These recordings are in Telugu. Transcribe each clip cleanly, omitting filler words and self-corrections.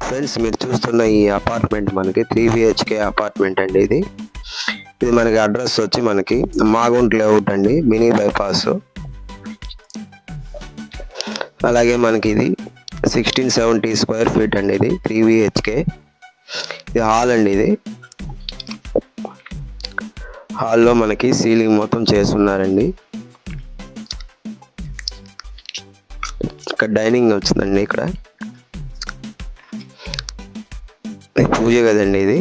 ఫ్రెండ్స్, మీరు చూస్తున్న ఈ అపార్ట్మెంట్ మనకి 3 BHK అపార్ట్మెంట్ అండి. ఇది మనకి అడ్రస్ వచ్చి మనకి మాగుంట లేఅవుట్ అండి, మినీ బైపాస్. అలాగే మనకి ఇది 1670 స్క్వేర్ ఫీట్ అండి. ఇది 3 BHK. ఇది హాల్ అండి. ఇది హాల్లో మనకి సీలింగ్ మొత్తం చేస్తున్నారండి. ఇక్కడ డైనింగ్ వచ్చిందండి. ఇక్కడ పూజ గదండి. ఇది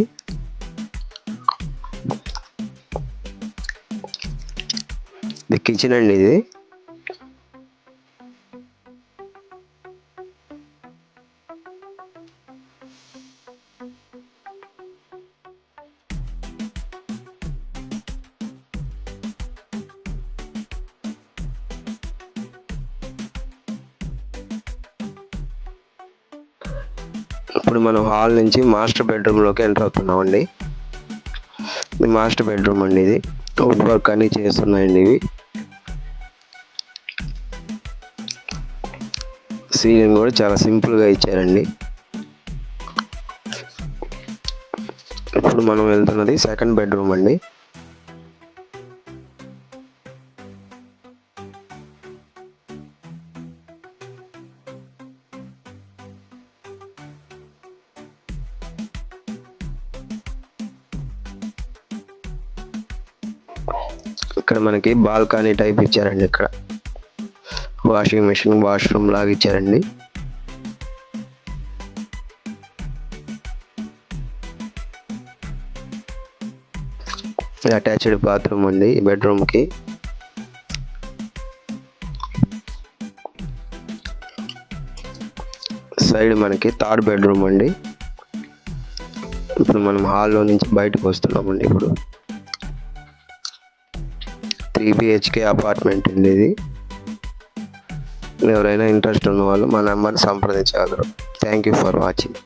కిచెన్ అండి. ఇది ఇప్పుడు మనం హాల్ నుంచి మాస్టర్ బెడ్రూమ్లోకి ఎంటర్ అవుతున్నామండి. ఇది మాస్టర్ బెడ్రూమ్ అండి. ఇది వుడ్ వర్క్ అన్నీ చేస్తున్నాయండి. ఇవి సీలింగ్ కూడా చాలా సింపుల్గా ఇచ్చారండి. ఇప్పుడు మనం వెళ్తున్నది సెకండ్ బెడ్రూమ్ అండి. ఇక్కడ మనకి బాల్కనీ టైప్ ఇచ్చారండి. ఇక్కడ వాషింగ్ మెషిన్, వాష్రూమ్ లాగా ఇచ్చారండి. అటాచ్డ్ బాత్రూమ్ అండి ఈ బెడ్రూమ్కి. సైడ్ మనకి థర్డ్ బెడ్రూమ్ అండి. ఇప్పుడు మనం హాల్లో నుంచి బయటకు వస్తున్నామండి. ఇప్పుడు 3 BHK అపార్ట్మెంట్ అండి. ఇది ఎవరైనా ఇంట్రెస్ట్ ఉన్న వాళ్ళు మా నెంబర్ని సంప్రదించగలరు. Thank you for watching.